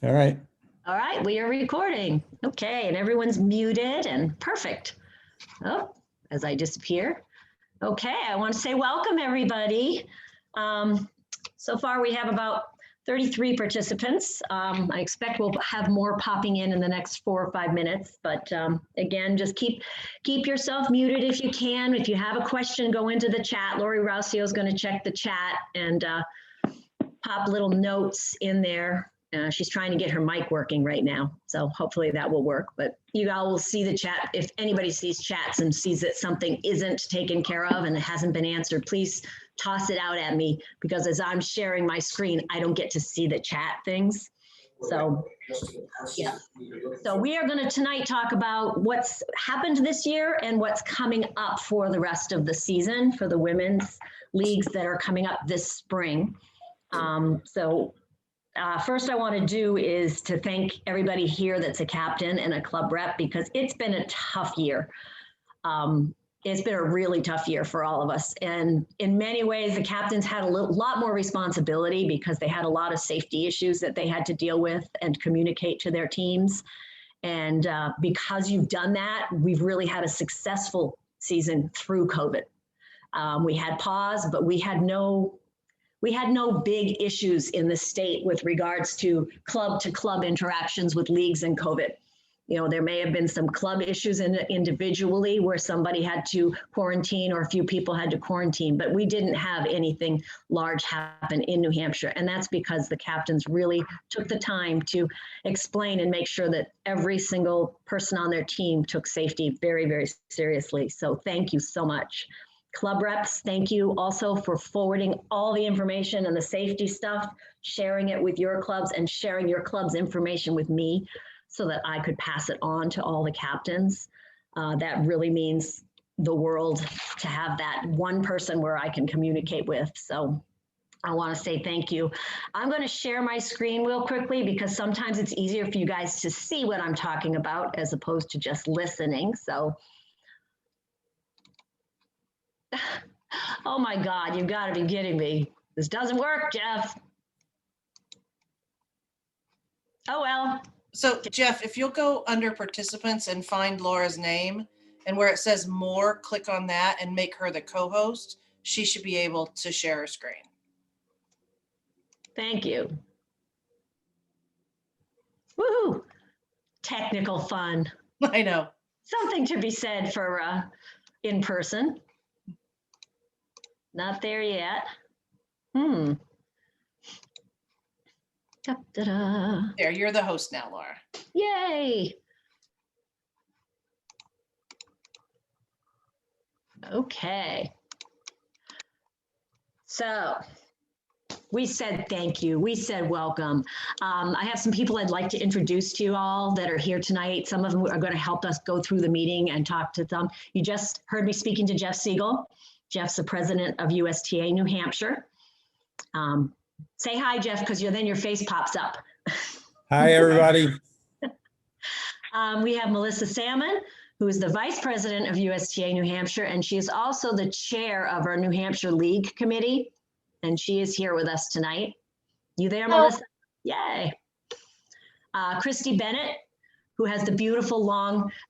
All right. All right, we are recording. Okay, and everyone's muted and perfect. Oh, as I disappear. Okay, I want to say welcome, everybody. So far, we have about 33 participants. I expect we'll have more popping in the next 4 or 5 minutes. But again, just keep yourself muted if you can. If you have a question, go into the chat. Lori Rousseau is going to check the chat and pop little notes in there. She's trying to get her mic working right now, so hopefully that will work. But you all will see the chat. If anybody sees chats and sees that something isn't taken care of and it hasn't been answered, please toss it out at me, because as I'm sharing my screen, I don't get to see the chat things. So, yeah. So we are going to tonight talk about what's happened this year and what's coming up for the rest of the season for the women's leagues that are coming up this spring. First I want to do is to thank everybody here that's a captain and a club rep, because it's been a tough year. It's been a really tough year for all of us. And in many ways, the captains had a lot more responsibility because they had a lot of safety issues that they had to deal with and communicate to their teams. And because you've done that, we've really had a successful season through COVID. We had pause, but we had no big issues in the state with regards to club interactions with leagues and COVID. You know, there may have been some club issues individually where somebody had to quarantine or a few people had to quarantine, but we didn't have anything large happen in New Hampshire. And that's because the captains really took the time to explain and make sure that every single person on their team took safety very, very seriously. So thank you so much. Club reps, thank you also for forwarding all the information and the safety stuff, sharing it with your clubs and sharing your club's information with me so that I could pass it on to all the captains. That really means the world to have that one person where I can communicate with. So I want to say thank you. I'm going to share my screen real quickly because sometimes it's easier for you guys to see what I'm talking about as opposed to just listening. So. Oh my God, you've got to be kidding me. This doesn't work, Jeff. Oh, well. So Jeff, if you'll go under participants and find Laura's name, and where it says more, click on that and make her the co-host. She should be able to share her screen. Thank you. Woohoo! Technical fun. I know. Something to be said for in person. Not there yet. Da, da, da. There, you're the host now, Laura. Yay! Okay. So we said thank you. We said welcome. I have some people I'd like to introduce to you all that are here tonight. Some of them are going to help us go through the meeting and talk to them. You just heard me speaking to Jeff Siegel. Jeff's the president of USTA New Hampshire. Say hi, Jeff, because then your face pops up. Hi, everybody. We have Melissa Salmon, who is the vice president of USTA New Hampshire, and she is also the chair of our New Hampshire League Committee, and she is here with us tonight. You there, Hello. Melissa? Yay. Christy Bennett, who has the beautiful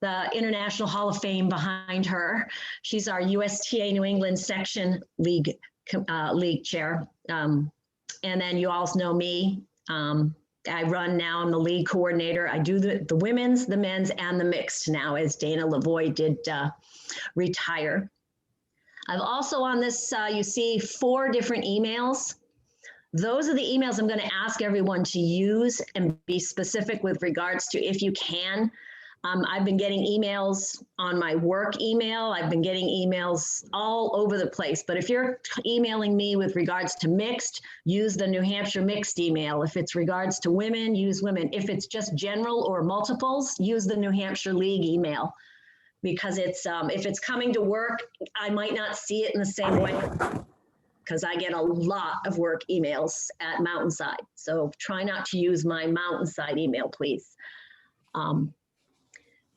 the International Hall of Fame behind her. She's our USTA New England Section League chair. And then you all know me. I run now, I'm the league coordinator. I do the women's, the men's, and the mixed now, as Dana Lavoie did retire. I've also on this, you see 4 different emails. Those are the emails I'm going to ask everyone to use and be specific with regards to if you can. I've been getting emails on my work email. I've been getting emails all over the place. But if you're emailing me with regards to mixed, use the New Hampshire mixed email. If it's regards to women, use women. If it's just general or multiples, use the New Hampshire League email. Because it's if it's coming to work, I might not see it in the same way, because I get a lot of work emails at Mountainside. So try not to use my Mountainside email, please.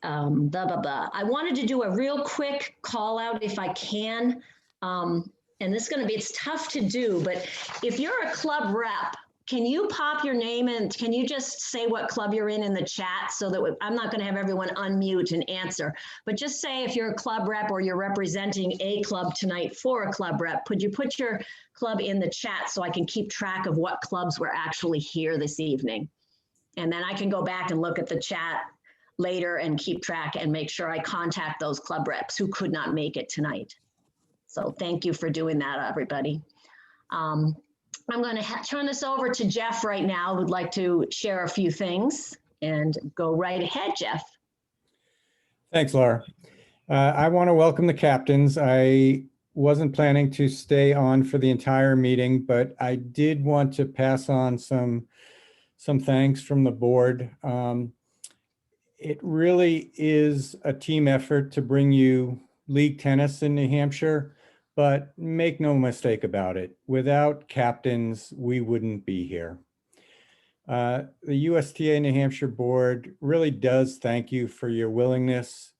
I wanted to do a real quick call out if I can. And this is going to be, it's tough to do, but if you're a club rep, can you pop your name and can you just say what club you're in the chat so that I'm not going to have everyone unmute and answer, but just say if you're a club rep or you're representing a club tonight for a club rep, could you put your club in the chat so I can keep track of what clubs were actually here this evening? And then I can go back and look at the chat later and keep track and make sure I contact those club reps who could not make it tonight. So thank you for doing that, everybody. I'm going to turn this over to Jeff right now, who'd like to share a few things, and go right ahead, Jeff. Thanks, Laura. I want to welcome the captains. I wasn't planning to stay on for the entire meeting, but I did want to pass on some thanks from the board. It really is a team effort to bring you league tennis in New Hampshire. But make no mistake about it, without captains, we wouldn't be here. The USTA New Hampshire board really does thank you for your willingness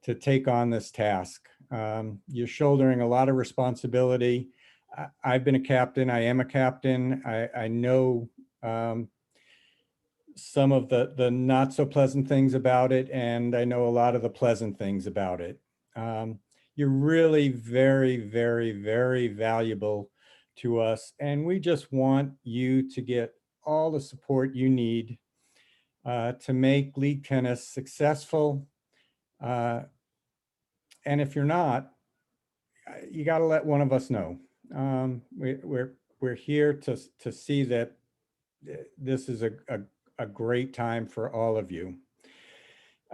to take on this task. You're shouldering a lot of responsibility. I've been a captain, I am a captain. I know some of the not so pleasant things about it, and I know a lot of the pleasant things about it. You're really very, very, very valuable to us. And we just want you to get all the support you need to make league tennis successful. And if you're not, you got to let one of us know. We're here to see that this is a great time for all of you.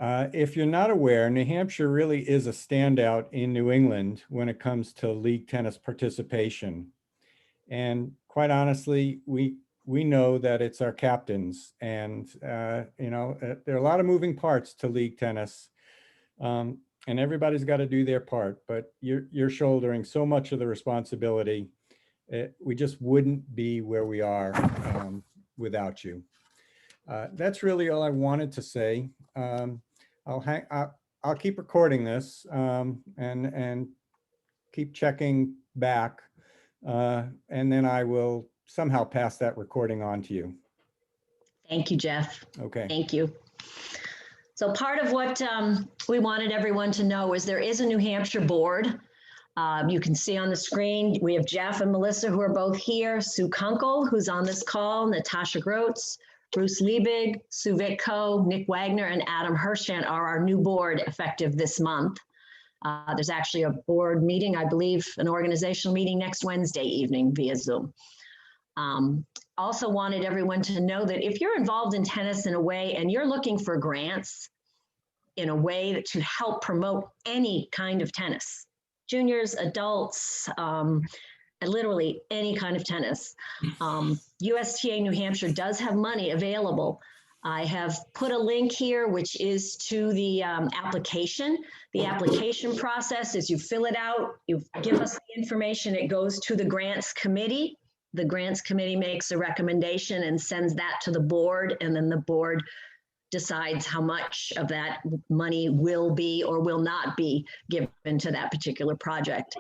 If you're not aware, New Hampshire really is a standout in New England when it comes to league tennis participation. And quite honestly, we know that it's our captains, and you know, there are a lot of moving parts to league tennis, and everybody's got to do their part, but you're shouldering so much of the responsibility. We just wouldn't be where we are without you. That's really all I wanted to say. I'll keep recording this and keep checking back, and then I will somehow pass that recording on to you. Thank you, Jeff. Okay. Thank you. So part of what we wanted everyone to know is there is a New Hampshire board. You can see on the screen, we have Jeff and Melissa, who are both here, Sue Kunkel, who's on this call, Natasha Grotz, Bruce Liebig, Sue Vitko, Nick Wagner, and Adam Hirschan are our new board effective this month. There's actually a board meeting, I believe, an organizational meeting next Wednesday evening via Zoom. Also wanted everyone to know that if you're involved in tennis in a way and you're looking for grants in a way to help promote any kind of tennis, juniors, adults, literally any kind of tennis. USTA New Hampshire does have money available. I have put a link here, which is to the application. The application process is you fill it out, you give us the information, it goes to the grants committee. The grants committee makes a recommendation and sends that to the board, and then the board decides how much of that money will be or will not be given to that particular project.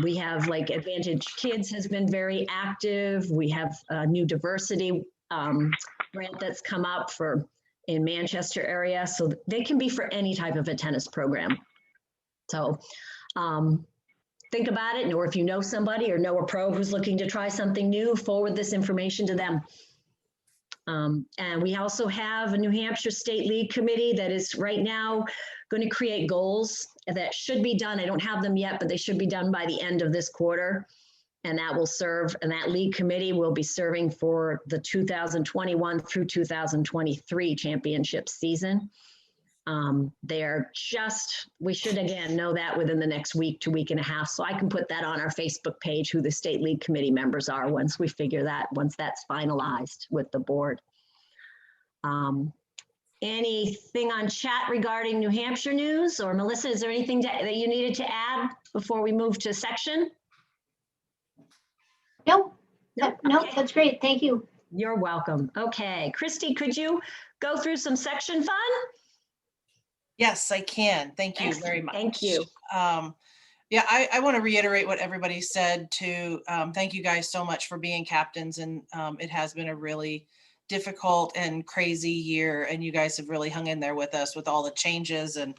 We have, like, Advantage Kids has been very active. We have a new diversity grant that's come up for in Manchester area. So they can be for any type of a tennis program. So think about it, or if you know somebody or know a pro who's looking to try something new, forward this information to them. And we also have a New Hampshire State League Committee that is right now going to create goals that should be done. I don't have them yet, but they should be done by the end of this quarter. And that will serve, and that league committee will be serving for the 2021 through 2023 championship season. We should again know that within the next week to week and a half. So I can put that on our Facebook page, who the State League Committee members are once we figure that, once that's finalized with the board. Anything on chat regarding New Hampshire news? Or Melissa, is there anything that you needed to add before we move to section? No, Nope. no, Okay. that's great. Thank you. You're welcome. Okay, Christy, could you go through some section fun? Yes, I can. Thank you very much. Thank you. Yeah, I want to reiterate what everybody said to thank you guys so much for being captains. And it has been a really difficult and crazy year. And you guys have really hung in there with us with all the changes and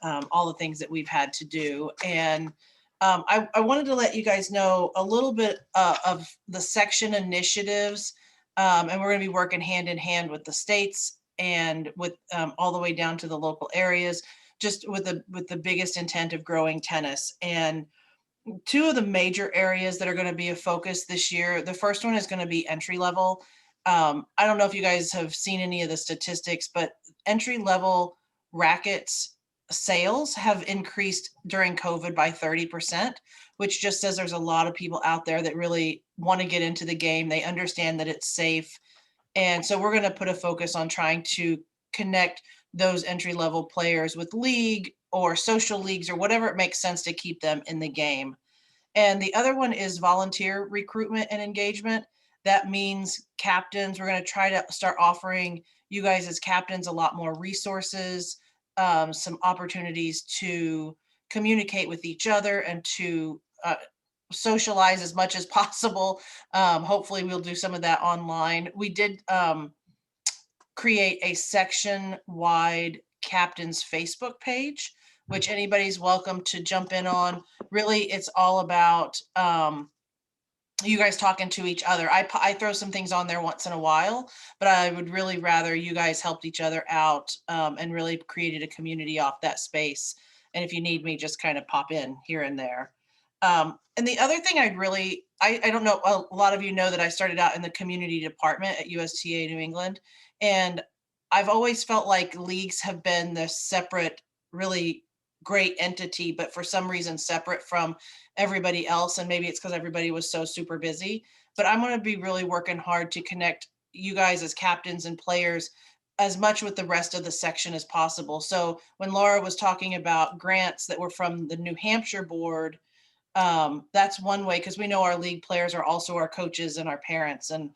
all the things that we've had to do. And I wanted to let you guys know a little bit of the section initiatives. And we're going to be working hand in hand with the states and with all the way down to the local areas, just with the biggest intent of growing tennis. And two of the major areas that are going to be a focus this year, the first one is going to be entry level. I don't know if you guys have seen any of the statistics, but entry level rackets sales have increased during COVID by 30%, which just says there's a lot of people out there that really want to get into the game. They understand that it's safe. And so we're going to put a focus on trying to connect those entry level players with league or social leagues or whatever it makes sense to keep them in the game. And the other one is volunteer recruitment and engagement. That means captains, we're going to try to start offering you guys as captains a lot more resources, some opportunities to communicate with each other and to socialize as much as possible. Hopefully we'll do some of that online. We did create a section-wide captain's Facebook page, which anybody's welcome to jump in on. Really, it's all about you guys talking to each other. I throw some things on there once in a while, but I would really rather you guys helped each other out and really created a community off that space. And if you need me, just kind of pop in here and there. And the other thing I don't know, a lot of you know that I started out in the community department at USTA New England. And I've always felt like leagues have been this separate, really great entity, but for some reason separate from everybody else. And maybe it's because everybody was so super busy. But I'm going to be really working hard to connect you guys as captains and players as much with the rest of the section as possible. So when Laura was talking about grants that were from the New Hampshire board, that's one way, because we know our league players are also our coaches and our parents and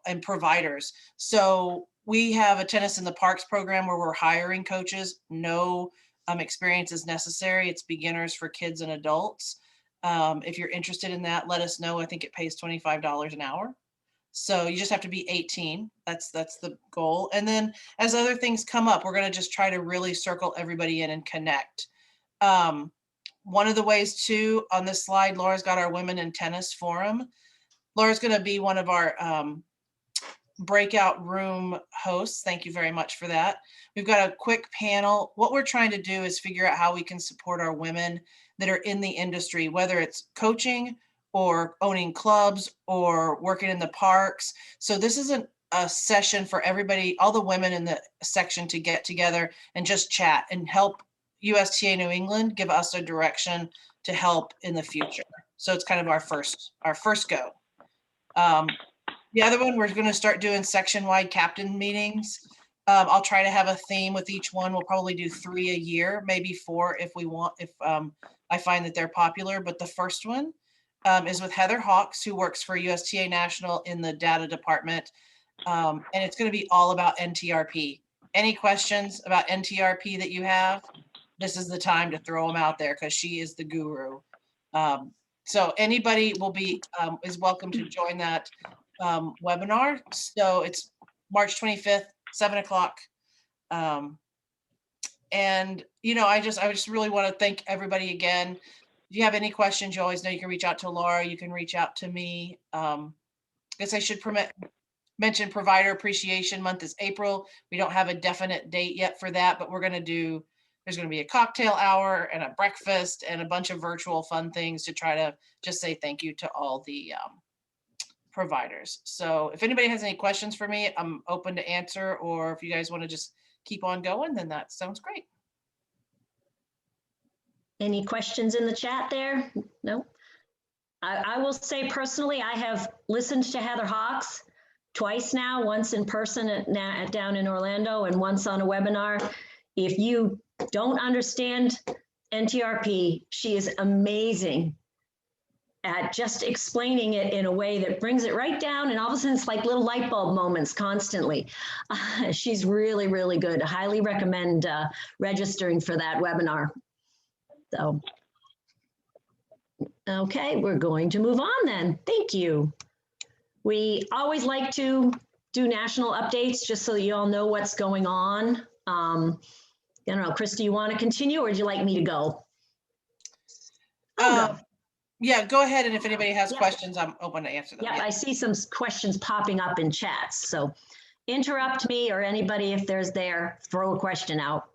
and providers. So we have a Tennis in the Parks program where we're hiring coaches. No experience is necessary. It's beginners for kids and adults. If you're interested in that, let us know. I think it pays $25 an hour. So you just have to be 18. That's the goal. And then as other things come up, we're going to just try to really circle everybody in and connect. One of the ways too, on this slide, Laura's got our Women in Tennis Forum. Laura's going to be one of our breakout room hosts. Thank you very much for that. We've got a quick panel. What we're trying to do is figure out how we can support our women that are in the industry, whether it's coaching or owning clubs or working in the parks. So this isn't a session for everybody, all the women in the section to get together and just chat and help USTA New England give us a direction to help in the future. So it's kind of our first go. The other one, we're going to start doing section-wide captain meetings. I'll try to have a theme with each one. We'll probably do 3 a year, maybe 4 if we want, if I find that they're popular. But the first one is with Heather Hawks, who works for USTA National in the data department. And it's going to be all about NTRP. Any questions about NTRP that you have, this is the time to throw them out there because she is the guru. So anybody will be is welcome to join that webinar. So it's March 25th, 7 o'clock. And I just really want to thank everybody again. If you have any questions, you always know you can reach out to Laura. You can reach out to me. I guess I should mention Provider Appreciation Month is April. We don't have a definite date yet for that, but there's going to be a cocktail hour and a breakfast and a bunch of virtual fun things to try to just say thank you to all the providers. So if anybody has any questions for me, I'm open to answer, or if you guys want to just keep on going, then that sounds great. Any questions in the chat there? No. I will say personally, I have listened to Heather Hawks twice now, once in person down in Orlando and once on a webinar. If you don't understand NTRP, she is amazing at just explaining it in a way that brings it right down, and all of a sudden it's like little light bulb moments constantly. She's really, really good. I highly recommend registering for that webinar. So Okay, we're going to move on then. Thank you. We always like to do national updates just so you all know what's going on. I don't know, Chris, do you want to continue or would you like me to go? I'll go. Yeah, go ahead. And if anybody has Yep. questions, I'm open to answer them. Yeah, Yeah. I see some questions popping up in chats. So interrupt me or anybody if there's there, throw a question out.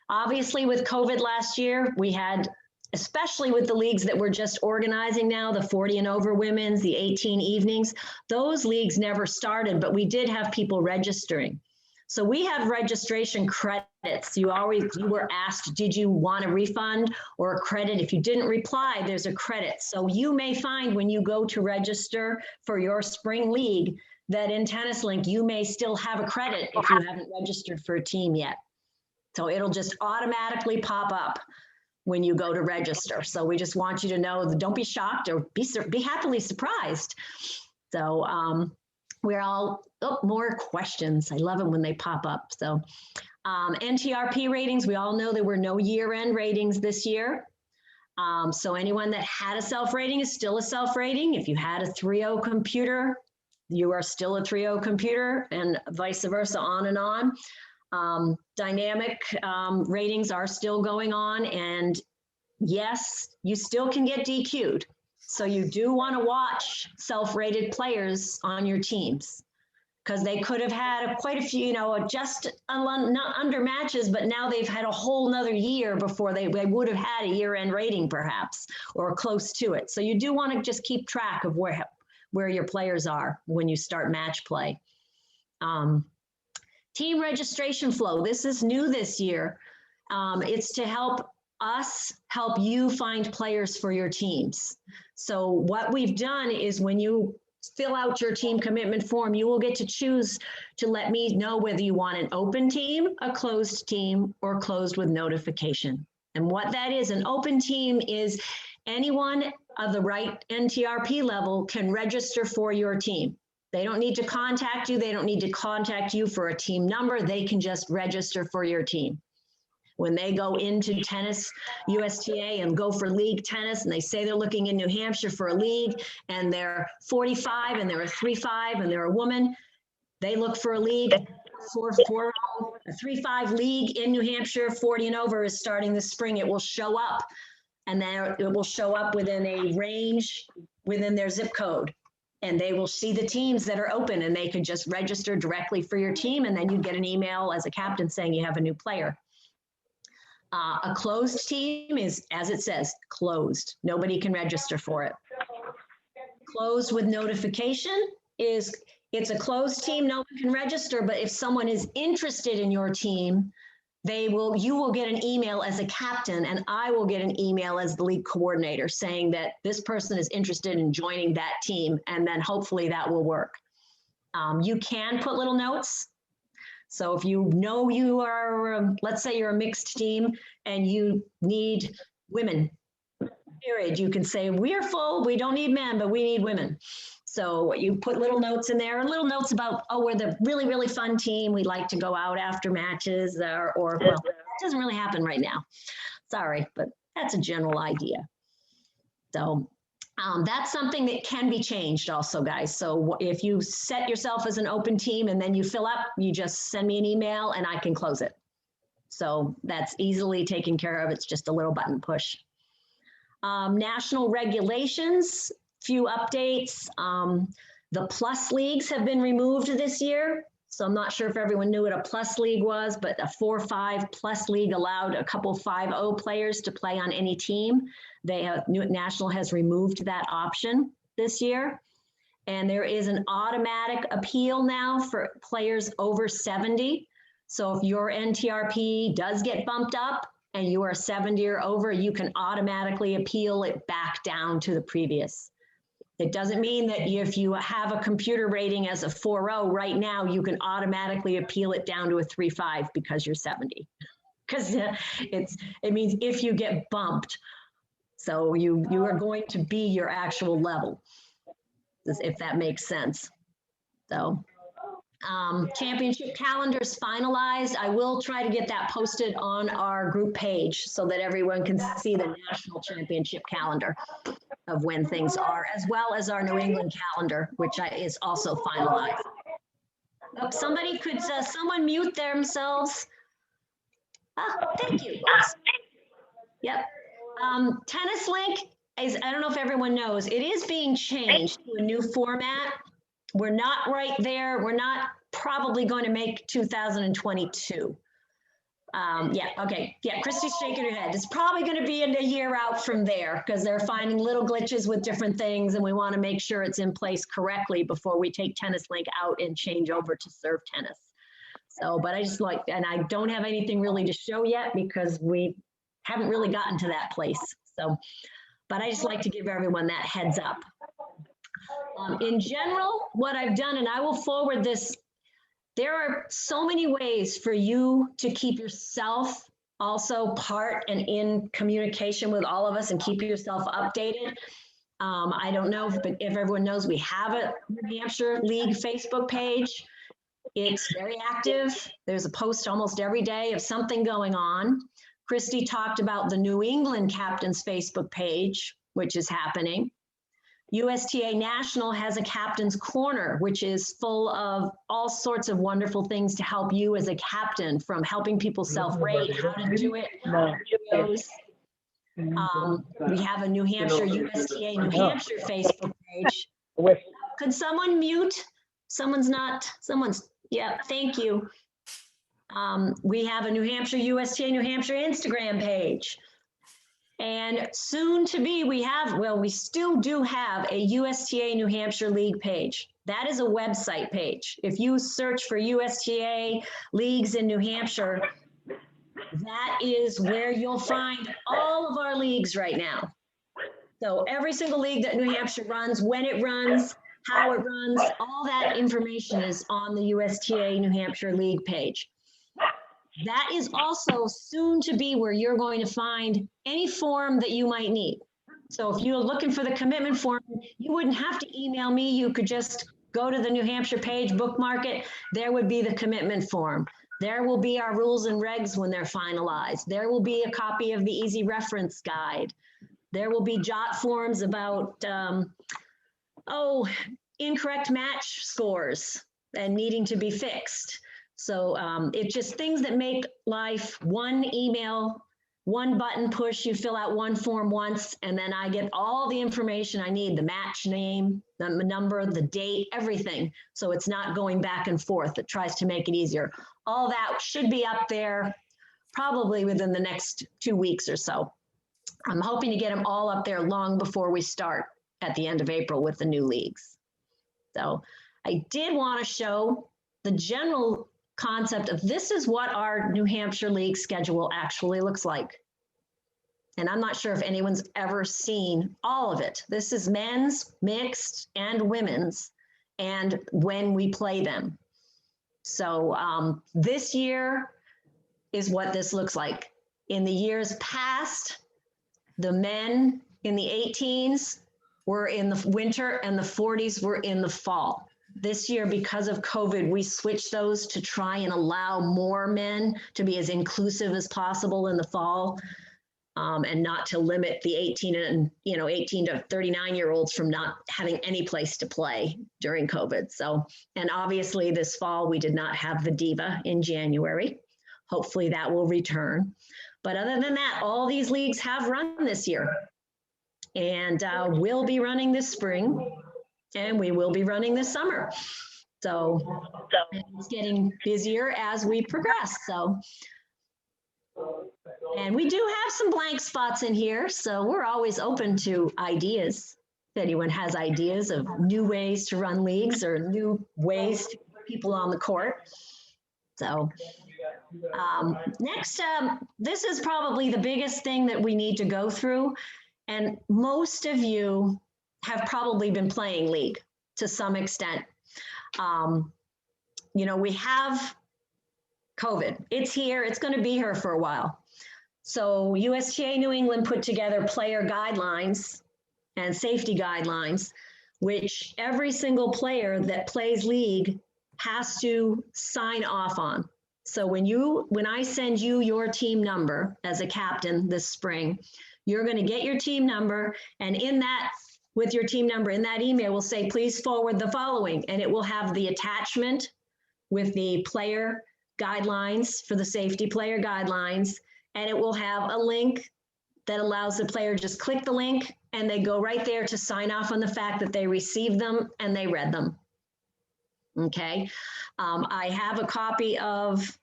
Obviously with COVID last year, we had, especially with the leagues that we're just organizing now, the 40 and over women's, the 18 evenings, those leagues never started, but we did have people registering. So we have registration credits. You were asked, did you want a refund or a credit? If you didn't reply, there's a credit. So you may find when you go to register for your spring league that in Tennis Link, you may still have a credit if you haven't registered for a team yet. So it'll just automatically pop up when you go to register. So we just want you to know that don't be shocked or be happily surprised. So we're all, more questions. I love them when they pop up. So NTRP ratings, we all know there were no year-end ratings this year. So anyone that had a self-rating is still a self-rating. If you had a 3.0 computer, you are still a 3.0 computer and vice versa, on and on. Dynamic ratings are still going on, and yes, you still can get DQ'd. So you do want to watch self-rated players on your teams because they could have had quite a few, just not under matches, but now they've had a whole nother year before they would have had a year-end rating perhaps, or close to it. So you do want to just keep track of where your players are when you start match play. Team registration flow. This is new this year. It's to help us help you find players for your teams. So what we've done is when you fill out your team commitment form, you will get to choose to let me know whether you want an open team, a closed team, or closed with notification. And what that is, an open team is anyone of the right NTRP level can register for your team. They don't need to contact you. They don't need to contact you for a team number. They can just register for your team. When they go into tennis, USTA, and go for league tennis, and they say they're looking in New Hampshire for a league, and they're 45, and they're a 3.5, and they're a woman, they look for a league, a 3.5 league in New Hampshire, 40 and over is starting this spring. It will show up, and then it will show up within a range within their zip code. And they will see the teams that are open, and they could just register directly for your team, and then you get an email as a captain saying you have a new player. A closed team is, as it says, closed. Nobody can register for it. Closed with notification is, it's a closed team, no one can register, but if someone is interested in your team, you will get an email as a captain, and I will get an email as the league coordinator saying that this person is interested in joining that team, and then hopefully that will work. You can put little notes. So if you know you are, let's say you're a mixed team and you need women, period, you can say, we're full, we don't need men, but we need women. So you put little notes in there, little notes about, we're the really, really fun team. We like to go out after matches or well, it doesn't really happen right now. Sorry, but that's a general idea. So that's something that can be changed also, guys. So if you set yourself as an open team and then you fill up, you just send me an email and I can close it. So that's easily taken care of. It's just a little button push. National regulations, few updates. The plus leagues have been removed this year. So I'm not sure if everyone knew what a plus league was, but a 4-5 plus league allowed a couple 5-0 players to play on any team. National has removed that option this year. And there is an automatic appeal now for players over 70. So if your NTRP does get bumped up and you are 70 or over, you can automatically appeal it back down to the previous. It doesn't mean that if you have a computer rating as a 4.0 right now, you can automatically appeal it down to a 3.5 because you're 70. Because it means if you get bumped. So you are going to be your actual level, if that makes sense. So Championship calendars finalized. I will try to get that posted on our group page so that everyone can see the national championship calendar of when things are, as well as our New England calendar, which is also finalized. Oh, somebody could, someone mute themselves? Thank you. Oops. Yep. Tennis Link is, I don't know if everyone knows, it is being changed to a new format. We're not right there. We're not probably going to make 2022. Yeah, okay. Yeah, Christy's shaking her head. It's probably going to be in a year out from there because they're finding little glitches with different things and we want to make sure it's in place correctly before we take Tennis Link out and change over to Serve Tennis. So, but I just like, and I don't have anything really to show yet because we haven't really gotten to that place. So, but I just like to give everyone that heads up. In general, what I've done, and I will forward this, there are so many ways for you to keep yourself also part and in communication with all of us and keep yourself updated. I don't know if everyone knows we have a New Hampshire League Facebook page. It's very active. There's a post almost every day of something going on. Christy talked about the New England Captains Facebook page, which is happening. USTA National has a Captain's Corner, which is full of all sorts of wonderful things to help you as a captain, from helping people self-rate, how to do it, videos. We have a New Hampshire USTA New Hampshire Facebook page. Could someone mute? Yeah, thank you. We have a New Hampshire USTA New Hampshire Instagram page. And soon to be, we still do have a USTA New Hampshire League page. That is a website page. If you search for USTA leagues in New Hampshire, that is where you'll find all of our leagues right now. So every single league that New Hampshire runs, when it runs, how it runs, all that information is on the USTA New Hampshire League page. That is also soon to be where you're going to find any form that you might need. So if you're looking for the commitment form, you wouldn't have to email me. You could just go to the New Hampshire page, bookmark it. There would be the commitment form. There will be our rules and regs when they're finalized. There will be a copy of the easy reference guide. There will be jot forms about, incorrect match scores and needing to be fixed. So it's just things that make life one email, one button push. You fill out one form once, and then I get all the information I need, the match name, the number, the date, everything. So it's not going back and forth. It tries to make it easier. All that should be up there probably within the next 2 weeks or so. I'm hoping to get them all up there long before we start at the end of April with the new leagues. So I did want to show the general concept of this is what our New Hampshire League schedule actually looks like. And I'm not sure if anyone's ever seen all of it. This is men's, mixed, and women's, and when we play them. So this year is what this looks like. In the years past, the men in the 18s were in the winter and the 40s were in the fall. This year, because of COVID, we switched those to try and allow more men to be as inclusive as possible in the fall, and not to limit the 18 to 39-year-olds from not having any place to play during COVID. So, and obviously this fall, we did not have the Diva in January. Hopefully that will return. But other than that, all these leagues have run this year and will be running this spring. And we will be running this summer. So it's getting busier as we progress. So, and we do have some blank spots in here. So we're always open to ideas. If anyone has ideas of new ways to run leagues or new ways to put people on the court. So next, this is probably the biggest thing that we need to go through. And most of you have probably been playing league to some extent. We have COVID. It's here. It's going to be here for a while. So USTA New England put together player guidelines and safety guidelines, which every single player that plays league has to sign off on. So when I send you your team number as a captain this spring, you're going to get your team number, and with your team number in that email will say, please forward the following, and it will have the attachment with the player guidelines for the safety player guidelines, and it will have a link that allows the player just click the link and they go right there to sign off on the fact that they received them and they read them. Okay. I have a copy of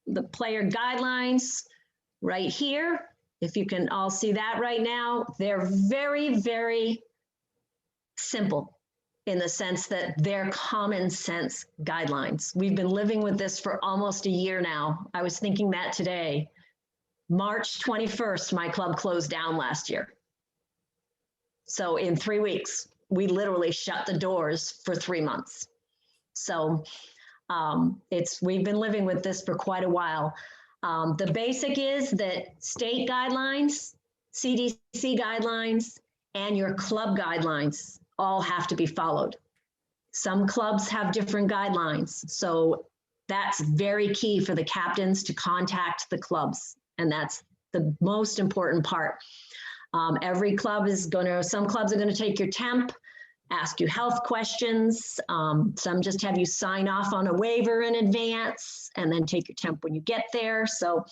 the player guidelines right here. If you can all see that right now, they're very, very simple in the sense that they're common sense guidelines. We've been living with this for almost a year now. I was thinking that today. March 21st, my club closed down last year. So in 3 weeks, we literally shut the doors for 3 months. So we've been living with this for quite a while. The basic is that state guidelines, CDC guidelines, and your club guidelines all have to be followed. Some clubs have different guidelines. So that's very key for the captains to contact the clubs. And that's the most important part. Every club some clubs are going to take your temp, ask you health questions. Some just have you sign off on a waiver in advance and then take your temp when you get there. So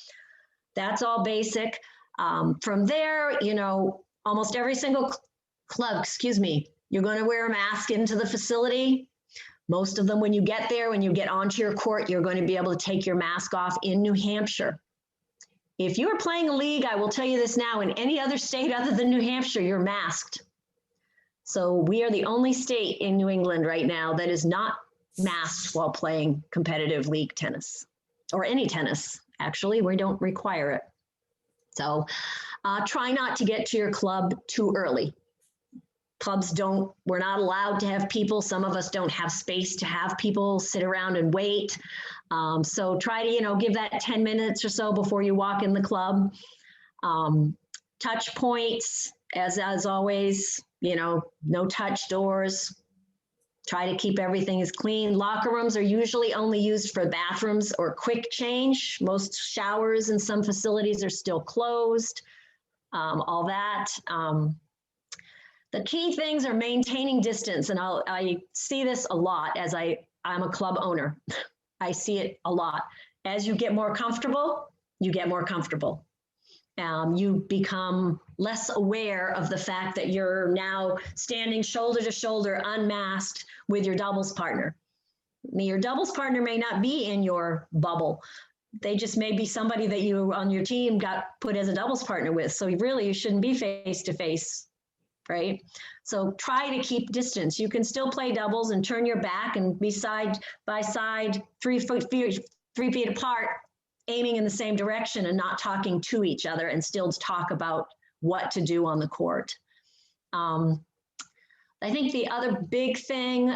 that's all basic. From there, almost every single club, you're going to wear a mask into the facility. Most of them, when you get there, when you get onto your court, you're going to be able to take your mask off in New Hampshire. If you're playing a league, I will tell you this now, in any other state other than New Hampshire, you're masked. So we are the only state in New England right now that is not masked while playing competitive league tennis, or any tennis, actually. We don't require it. So try not to get to your club too early. We're not allowed to have people. Some of us don't have space to have people sit around and wait. So try to, give that 10 minutes or so before you walk in the club. Touch points, as always, no touch doors. Try to keep everything as clean. Locker rooms are usually only used for bathrooms or quick change. Most showers in some facilities are still closed, all that. The key things are maintaining distance, and I see this a lot as I'm a club owner. I see it a lot. As you get more comfortable, you get more comfortable. You become less aware of the fact that you're now standing shoulder to shoulder, unmasked with your doubles partner. Your doubles partner may not be in your bubble. They just may be somebody that you on your team got put as a doubles partner with. So really, you shouldn't be face to face. Right? So try to keep distance. You can still play doubles and turn your back and be side by side, 3 feet apart, aiming in the same direction and not talking to each other, and still talk about what to do on the court. I think the other big thing,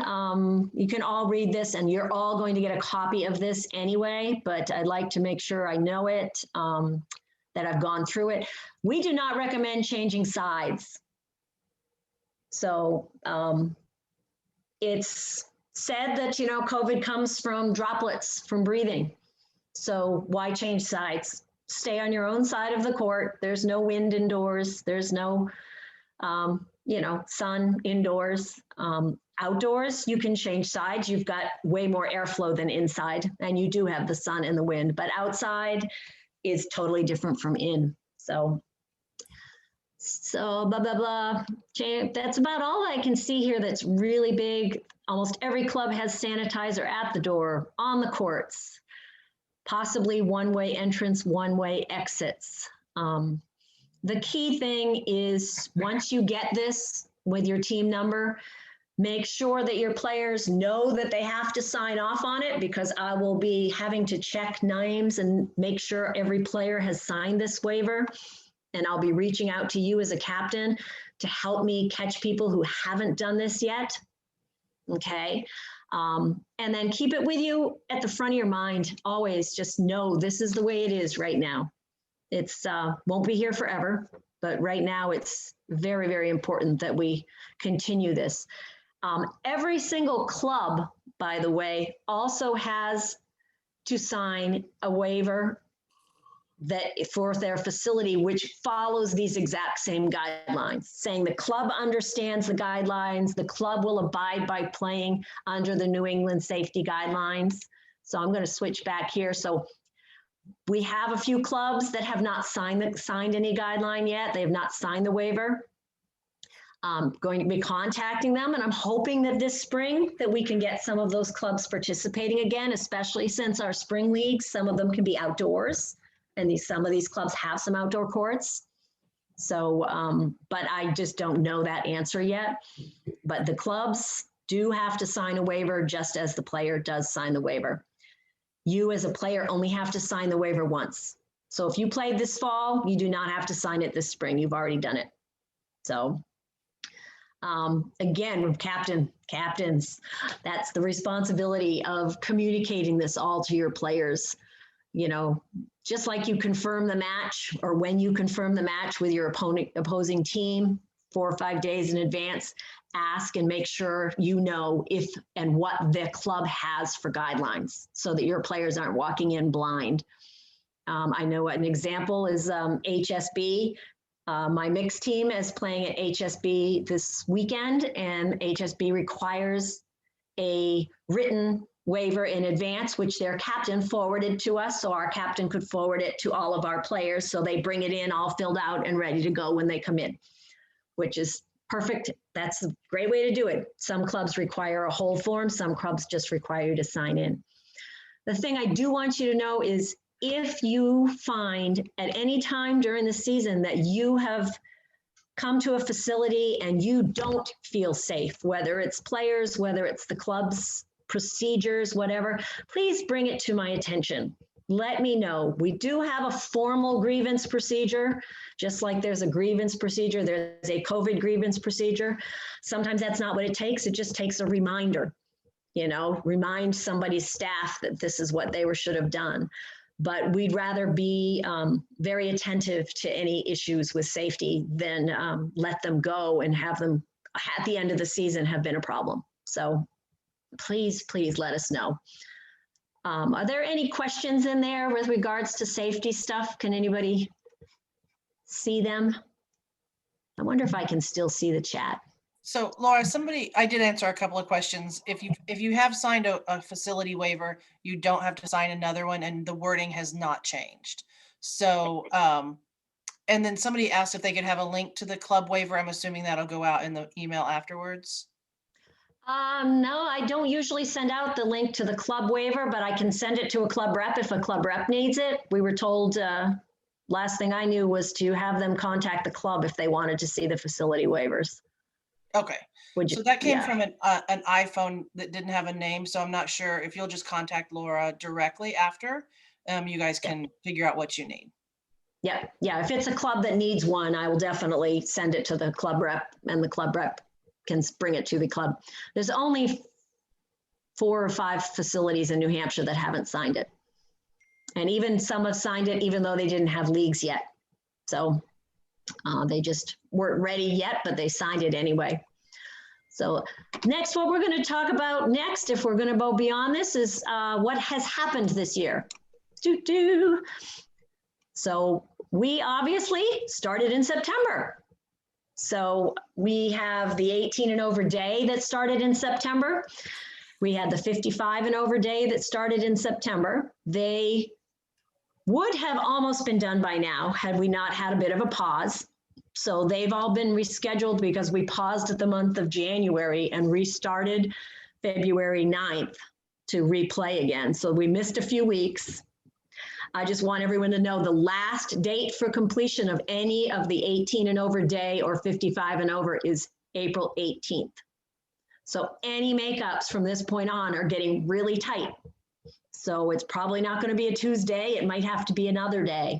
you can all read this and you're all going to get a copy of this anyway, but I'd like to make sure I know it, that I've gone through it. We do not recommend changing sides. So it's said that, COVID comes from droplets from breathing. So why change sides? Stay on your own side of the court. There's no wind indoors. There's no, sun indoors. Outdoors, you can change sides. You've got way more airflow than inside, and you do have the sun and the wind. But outside is totally different from in. So blah, blah, blah. That's about all I can see here that's really big. Almost every club has sanitizer at the door, on the courts, possibly one-way entrance, one-way exits. The key thing is once you get this with your team number, make sure that your players know that they have to sign off on it, because I will be having to check names and make sure every player has signed this waiver. And I'll be reaching out to you as a captain to help me catch people who haven't done this yet. Okay. And then keep it with you at the front of your mind. Always just know this is the way it is right now. It's won't be here forever, but right now it's very, very important that we continue this. Every single club by the way, also has to sign a waiver that for their facility, which follows these exact same guidelines, saying the club understands the guidelines, the club will abide by playing under the New England safety guidelines. So I'm going to switch back here. So we have a few clubs that have not signed any guideline yet. They have not signed the waiver. I'm going to be contacting them, and I'm hoping that this spring that we can get some of those clubs participating again, especially since our spring leagues, some of them can be outdoors, and some of these clubs have some outdoor courts. So, but I just don't know that answer yet. But the clubs do have to sign a waiver just as the player does sign the waiver. You as a player only have to sign the waiver once. So if you played this fall, you do not have to sign it this spring. You've already done it. So again, captains, that's the responsibility of communicating this all to your players. You know, just like you confirm the match, or when you confirm the match with your opposing team 4 or 5 days in advance, ask and make sure you know if and what the club has for guidelines so that your players aren't walking in blind. I know an example is HSB. My mixed team is playing at HSB this weekend, and HSB requires a written waiver in advance, which their captain forwarded to us. So our captain could forward it to all of our players. So they bring it in all filled out and ready to go when they come in, which is perfect. That's a great way to do it. Some clubs require a whole form. Some clubs just require you to sign in. The thing I do want you to know is if you find at any time during the season that you have come to a facility and you don't feel safe, whether it's players, whether it's the club's procedures, whatever, please bring it to my attention. Let me know. We do have a formal grievance procedure, just like there's a grievance procedure, there's a COVID grievance procedure. Sometimes that's not what it takes. It just takes a reminder, you know, remind somebody's staff that this is what they should have done. But we'd rather be very attentive to any issues with safety than let them go and have them at the end of the season have been a problem. So please let us know. Are there any questions in there with regards to safety stuff? Can anybody see them? I wonder if I can still see the chat. So Laura, I did answer a couple of questions. If you have signed a facility waiver, you don't have to sign another one, and the wording has not changed. So, and then somebody asked if they could have a link to the club waiver. I'm assuming that'll go out in the email afterwards. No, I don't usually send out the link to the club waiver, but I can send it to a club rep if a club rep needs it. We were told, last thing I knew was to have them contact the club if they wanted to see the facility waivers. Okay. So that came from an iPhone that didn't have a name. So I'm not sure if you'll just contact Laura directly after, you guys can figure out what you need. Yeah. If it's a club that needs one, I will definitely send it to the club rep, and the club rep can bring it to the club. There's only 4 or 5 facilities in New Hampshire that haven't signed it. And even some have signed it, even though they didn't have leagues yet. So they just weren't ready yet, but they signed it anyway. So next, what we're going to talk about next, if we're going to go beyond this, is what has happened this year. So we obviously started in September. So we have the 18 and over day that started in September. We had the 55 and over day that started in September. They would have almost been done by now had we not had a bit of a pause. So they've all been rescheduled because we paused at the month of January and restarted February 9th to replay again. So we missed a few weeks. I just want everyone to know the last date for completion of any of the 18 and over day or 55 and over is April 18th. So any makeups from this point on are getting really tight. So it's probably not going to be a Tuesday. It might have to be another day.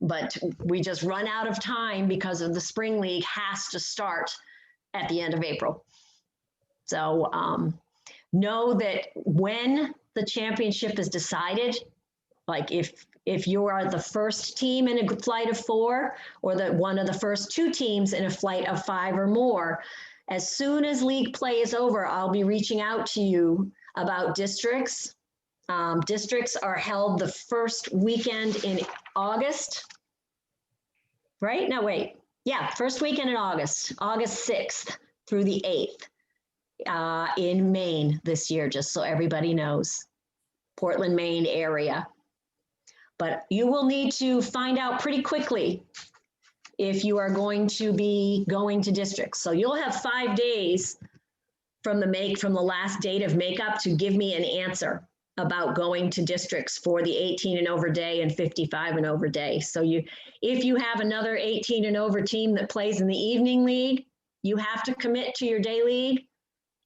But we just run out of time because of the spring league has to start at the end of April. So know that when the championship is decided, like if you are the first team in a flight of 4 or one of the first 2 teams in a flight of 5 or more, As soon as league play is over, I'll be reaching out to you about districts. Districts are held the first weekend in August, right? No, wait. Yeah, first weekend in August, August 6th through the 8th in Maine this year, just so everybody knows. Portland, Maine area. But you will need to find out pretty quickly if you are going to be going to districts. So you'll have 5 days from the last date of makeup to give me an answer about going to districts for the 18 and over day and 55 and over day. So if you have another 18 and over team that plays in the evening league, you have to commit to your day league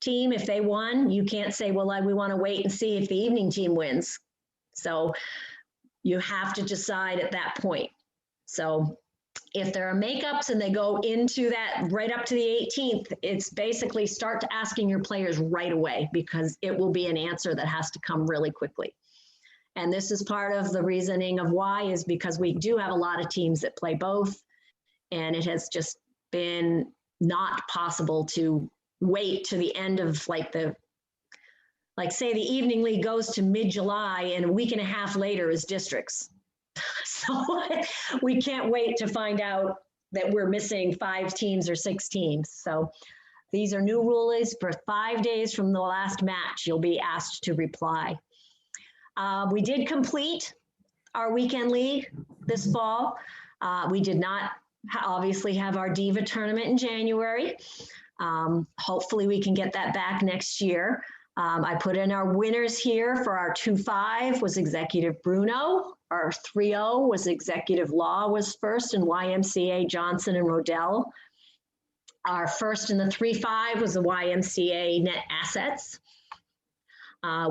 team. If they won, you can't say, well, we want to wait and see if the evening team wins. So you have to decide at that point. So if there are makeups and they go into that right up to the 18th, it's basically start to asking your players right away, because it will be an answer that has to come really quickly. And this is part of the reasoning of why, is because we do have a lot of teams that play both, and it has just been not possible to wait to the end of say the evening league goes to mid-July and a week and a half later is districts. So we can't wait to find out that we're missing 5 teams or 6 teams. So these are new rules. For 5 days from the last match, you'll be asked to reply. We did complete our weekend league this fall. We did not obviously have our Diva tournament in January. Hopefully we can get that back next year. I put in our winners here. For our 2-5 was Executive Bruno. Our 3-0 was Executive Law was first, and YMCA Johnson and Rodell. Our first in the 3-5 was the YMCA Net Assets.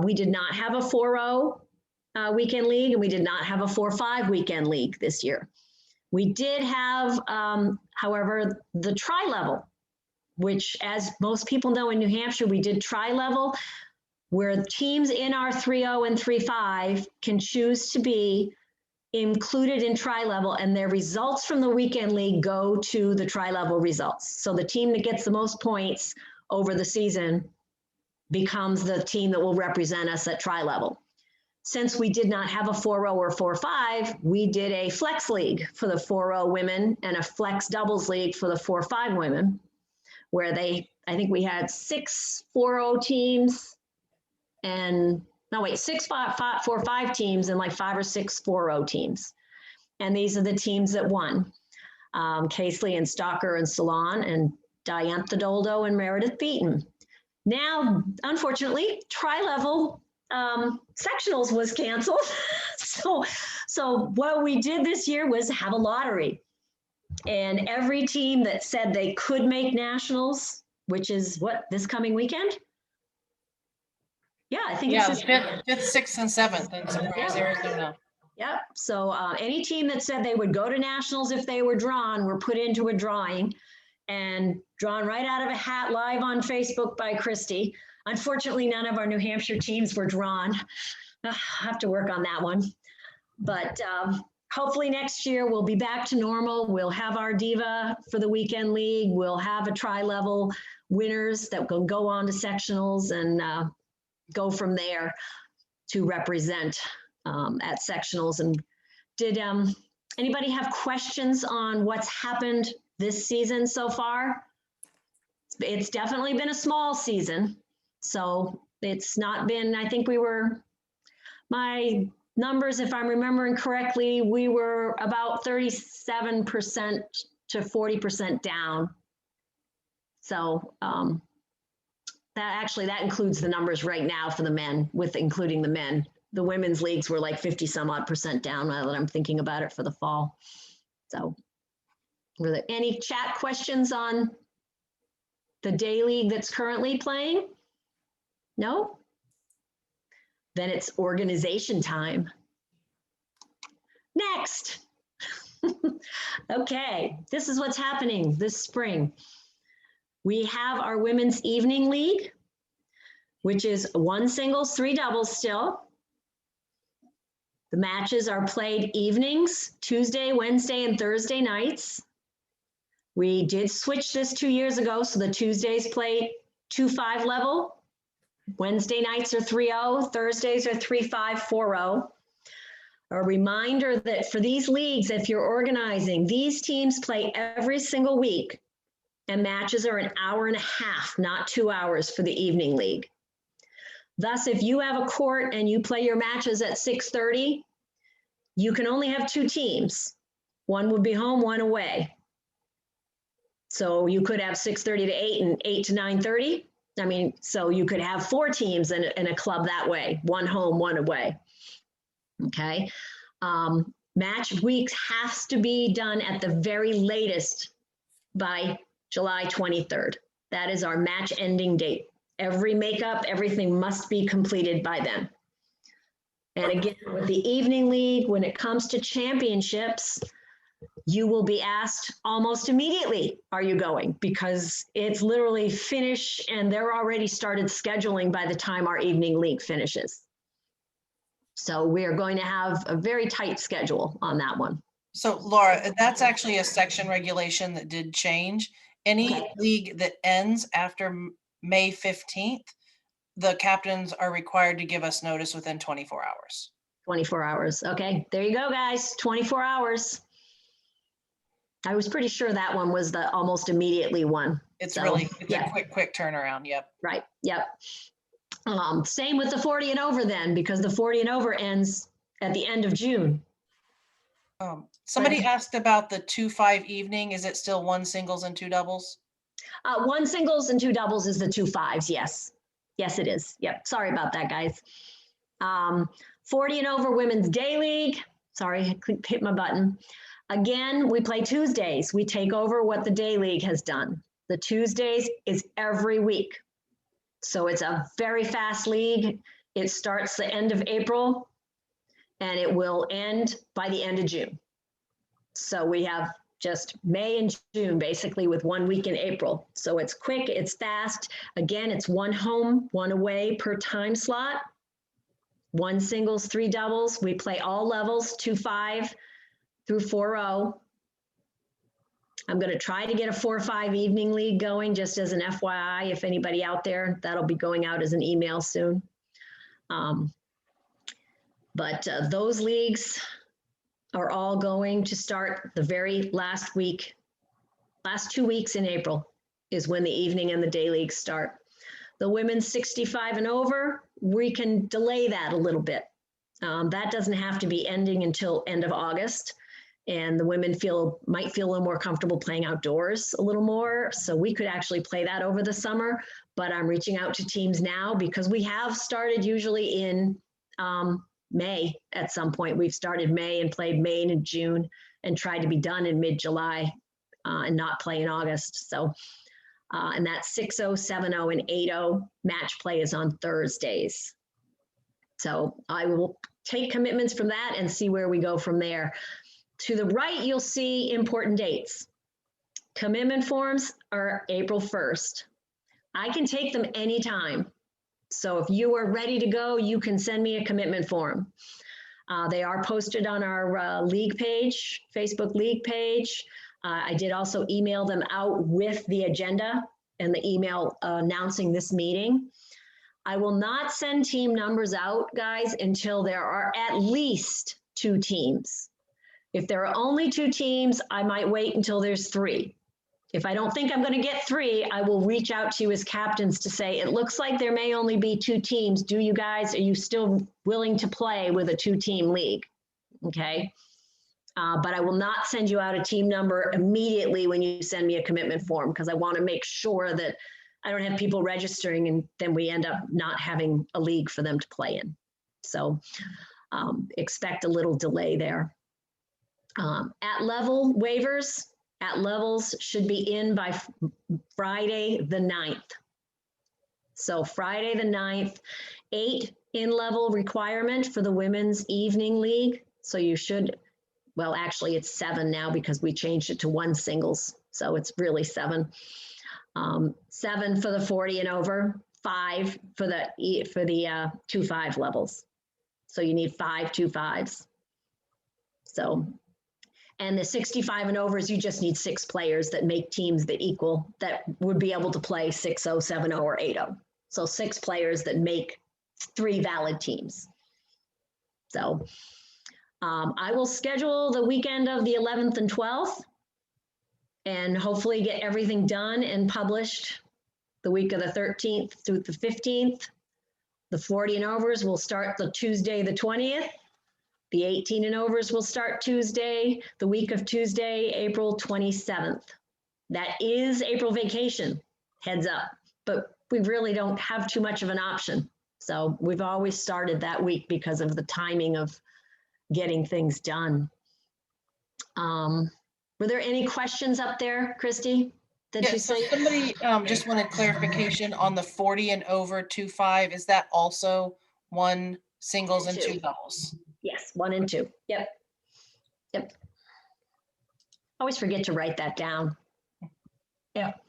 We did not have a 4-0 weekend league, and we did not have a 4-5 weekend league this year. We did have, however, the tri-level, which, as most people know, in New Hampshire, we did tri-level, where teams in our 3-0 and 3-5 can choose to be included in tri-level, and their results from the weekend league go to the tri-level results. So the team that gets the most points over the season becomes the team that will represent us at tri-level. Since we did not have a 4-0 or 4-5, we did a flex league for the 4-0 women and a flex doubles league for the 4-5 women, where I think we had 6 4-0 teams and, 6 4-5 teams and 5 or 6 4-0 teams. And these are the teams that won. Casely and Stalker and Salon, and Diantha Doldo and Meredith Beaton. Now, unfortunately, tri-level sectionals was canceled. So what we did this year was have a lottery. And every team that said they could make nationals, which is this coming weekend? Yeah, I think it's 5th, 6th, and 7th in Surprise, Arizona. Yep. So any team that said they would go to nationals if they were drawn were put into a drawing and drawn right out of a hat live on Facebook by Christy. Unfortunately, none of our New Hampshire teams were drawn. I have to work on that one. But hopefully next year we'll be back to normal. We'll have our Diva for the weekend league. We'll have a tri-level winners that will go on to sectionals and go from there to represent at sectionals. And did anybody have questions on what's happened this season so far? It's definitely been a small season. So it's not been, I think my numbers, if I'm remembering correctly, we were about 37% to 40% down. So that includes the numbers right now for the men, with including the men. The women's leagues were 50 some odd percent down, now that I'm thinking about it, for the fall. So were there any chat questions on the day league that's currently playing? No? Then it's organization time. Next. Okay, this is what's happening this spring. We have our women's evening league, which is 1 singles, 3 doubles still. The matches are played evenings, Tuesday, Wednesday, and Thursday nights. We did switch this 2 years ago, so the Tuesdays play 2-5 level. Wednesday nights are 3-0, Thursdays are 3-5, 4-0. A reminder that for these leagues, if you're organizing, these teams play every single week, and matches are an hour and a half, not 2 hours for the evening league. Thus, if you have a court and you play your matches at 6:30, you can only have 2 teams. One would be home, one away. So you could have 6:30 to 8 and 8 to 9:30. I mean, so you could have 4 teams in a club that way, one home, one away. Okay. Match weeks has to be done at the very latest by July 23rd. That is our match ending date. Every makeup, everything must be completed by then. And again, with the evening league, when it comes to championships, you will be asked almost immediately, are you going? Because it's literally finish and they're already started scheduling by the time our evening league finishes. So we are going to have a very tight schedule on that one. So Laura, that's actually a section regulation that did change. Any Okay. league that ends after May 15th, the captains are required to give us notice within 24 hours. 24 hours. Okay, there you go, guys. 24 hours. I was pretty sure that one was the almost immediately one. It's So, really, it's yeah. a quick turnaround. Yep. Right. Yep. Same with the 40 and over then, because the 40 and over ends at the end of June. Somebody asked about the 2-5 evening. Is it still 1 singles and 2 doubles? 1 singles and 2 doubles is the 2-5s. Yes. Yes, it is. Yep. Sorry about that, guys. 40 and over women's day league. Sorry, I couldn't hit my button. Again, we play Tuesdays. We take over what the day league has done. The Tuesdays is every week. So it's a very fast league. It starts the end of April and it will end by the end of June. So we have just May and June basically with 1 week in April. So it's quick, it's fast. Again, it's 1 home, 1 away per time slot. 1 singles, 3 doubles. We play all levels, 2-5 through 4-0. I'm going to try to get a 4-5 evening league going just as an FYI. If anybody out there, that'll be going out as an email soon. But those leagues are all going to start the very last week. Last 2 weeks in April is when the evening and the day leagues start. The women's 65 and over, we can delay that a little bit. That doesn't have to be ending until end of August. And the women might feel a little more comfortable playing outdoors a little more. So we could actually play that over the summer, but I'm reaching out to teams now because we have started usually in May at some point. We've started May and played May and June and tried to be done in mid-July and not play in August. So, and that's 6-0, 7-0, and 8-0 match play is on Thursdays. So I will take commitments from that and see where we go from there. To the right, you'll see important dates. Commitment forms are April 1st. I can take them anytime. So if you are ready to go, you can send me a commitment form. They are posted on our league page, Facebook league page. I did also email them out with the agenda and the email announcing this meeting. I will not send team numbers out, guys, until there are at least 2 teams. If there are only 2 teams, I might wait until there's 3. If I don't think I'm going to get 3, I will reach out to you as captains to say, it looks like there may only be 2 teams. Are you still willing to play with a 2-team league? Okay. But I will not send you out a team number immediately when you send me a commitment form because I want to make sure that I don't have people registering and then we end up not having a league for them to play in. So expect a little delay there. At level waivers, at levels should be in by Friday the 9th. So Friday the 9th, 8 in-level requirement for the women's evening league. So you should, well, actually it's 7 now because we changed it to 1 singles. So it's really 7. 7 for the 40 and over, 5 for the 2-5 levels. So you need 5 2-5s. So, And the 65 and overs, you just need 6 players that make teams that equal, that would be able to play 6-0, 7-0, or 8-0. So 6 players that make 3 valid teams. So I will schedule the weekend of the 11th and 12th and hopefully get everything done and published the week of the 13th through the 15th. The 40 and overs will start the Tuesday, the 20th. The 18 and overs will start Tuesday, the week of Tuesday, April 27th. That is April vacation, heads up, but we really don't have too much of an option. So we've always started that week because of the timing of getting things done. Were there any questions up there, Christy? Did you So say? somebody just wanted clarification on the 40 and over 2-5. Is that also 1 singles and 2 doubles? Yes, 1 and 2. Yep. Yep. Always forget to write that down. Yep.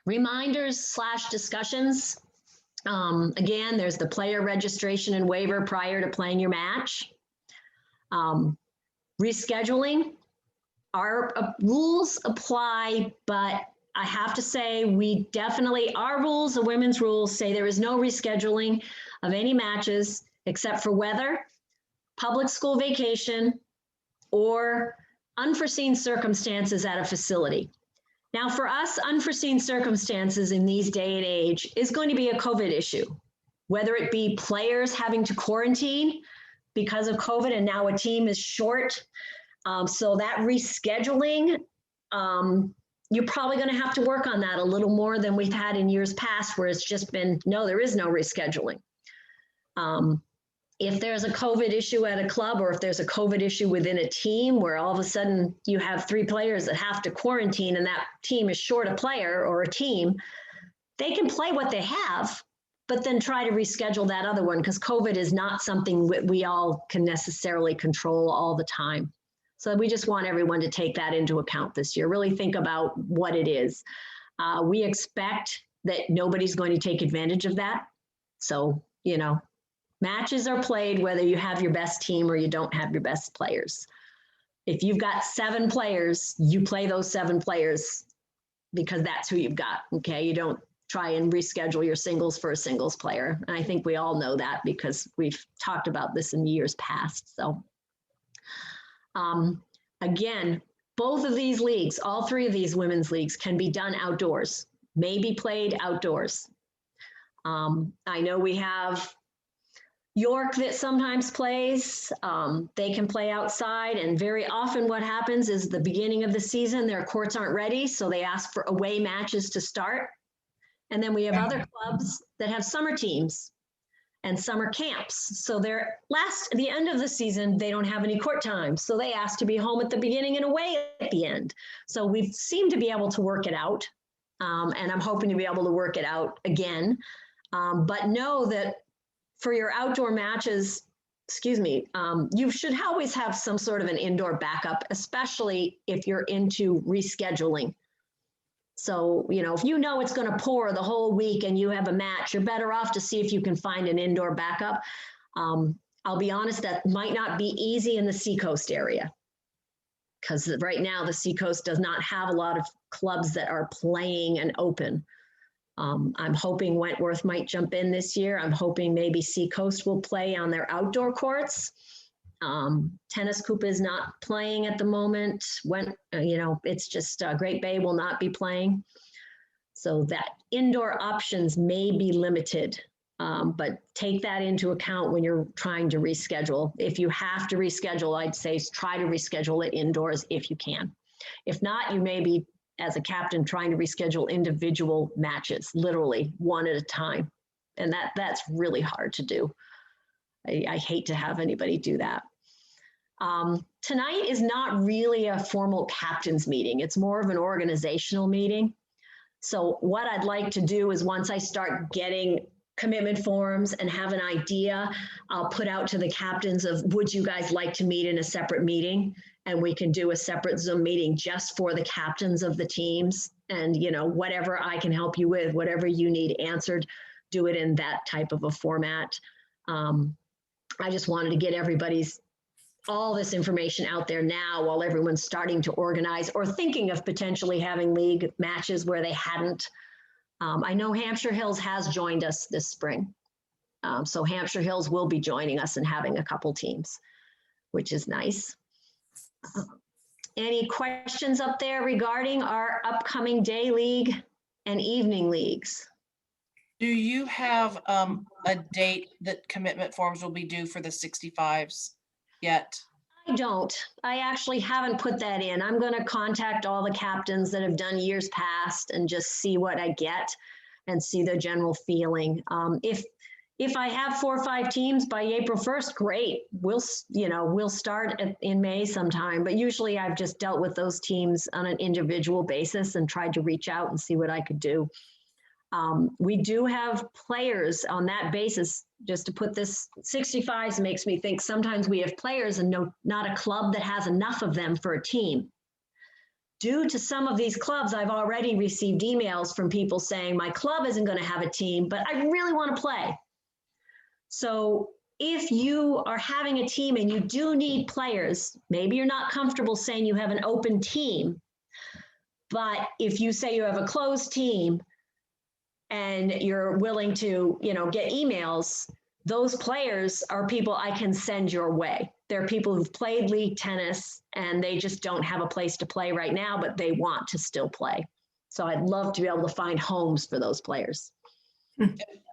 Reminders / discussions. Again, there's the player registration and waiver prior to playing your match. Rescheduling. Our rules apply, but I have to say we definitely, our rules, the women's rules say there is no rescheduling of any matches except for weather, public school vacation, or unforeseen circumstances at a facility. Now for us, unforeseen circumstances in these day and age is going to be a COVID issue, whether it be players having to quarantine because of COVID and now a team is short. So that rescheduling, you're probably going to have to work on that a little more than we've had in years past, where it's just been, no, there is no rescheduling. If there's a COVID issue at a club, or if there's a COVID issue within a team where all of a sudden you have 3 players that have to quarantine and that team is short a player or a team, they can play what they have, but then try to reschedule that other one, because COVID is not something we all can necessarily control all the time. So we just want everyone to take that into account this year. Really think about what it is. We expect that nobody's going to take advantage of that. So, you know, matches are played whether you have your best team or you don't have your best players. If you've got 7 players, you play those 7 players because that's who you've got, okay? You don't try and reschedule your singles for a singles player. And I think we all know that because we've talked about this in years past, so. Again, both of these leagues, all 3 of these women's leagues can be done outdoors, may be played outdoors. I know we have York that sometimes plays. They can play outside, and very often what happens is the beginning of the season, their courts aren't ready, so they ask for away matches to start. And then we have other clubs that have summer teams and summer camps. So they're the end of the season, they don't have any court time. So they ask to be home at the beginning and away at the end. So we seem to be able to work it out. And I'm hoping to be able to work it out again. But know that for your outdoor matches, you should always have some sort of an indoor backup, especially if you're into rescheduling. So, you know, if you know it's going to pour the whole week and you have a match, you're better off to see if you can find an indoor backup. I'll be honest, that might not be easy in the Seacoast area, because right now the Seacoast does not have a lot of clubs that are playing and open. I'm hoping Wentworth might jump in this year. I'm hoping maybe Seacoast will play on their outdoor courts. Tennis Coop is not playing at the moment. It's just Great Bay will not be playing. So that indoor options may be limited, but take that into account when you're trying to reschedule. If you have to reschedule, I'd say try to reschedule it indoors if you can. If not, you may be, as a captain, trying to reschedule individual matches, literally one at a time. And that's really hard to do. I hate to have anybody do that. Tonight is not really a formal captain's meeting. It's more of an organizational meeting. So what I'd like to do is, once I start getting commitment forms and have an idea, I'll put out to the captains of, would you guys like to meet in a separate meeting? And we can do a separate Zoom meeting just for the captains of the teams. And, you know, whatever I can help you with, whatever you need answered, do it in that type of a format. I just wanted to get everybody's all this information out there now while everyone's starting to organize or thinking of potentially having league matches where they hadn't. I know Hampshire Hills has joined us this spring. So Hampshire Hills will be joining us and having a couple teams, which is nice. Any questions up there regarding our upcoming day league and evening leagues? Do you have a date that commitment forms will be due for the 65s yet? I don't. I actually haven't put that in. I'm going to contact all the captains that have done years past and just see what I get and see their general feeling. If I have 4 or 5 teams by April 1st, great. We'll start in May sometime. But usually I've just dealt with those teams on an individual basis and tried to reach out and see what I could do. We do have players on that basis. Just to put this, 65s makes me think sometimes we have players and not a club that has enough of them for a team. Due to some of these clubs, I've already received emails from people saying, my club isn't going to have a team, but I really want to play. So if you are having a team and you do need players, maybe you're not comfortable saying you have an open team, but if you say you have a closed team, and you're willing to, get emails, those players are people I can send your way. They're people who've played league tennis and they just don't have a place to play right now, but they want to still play. So I'd love to be able to find homes for those players.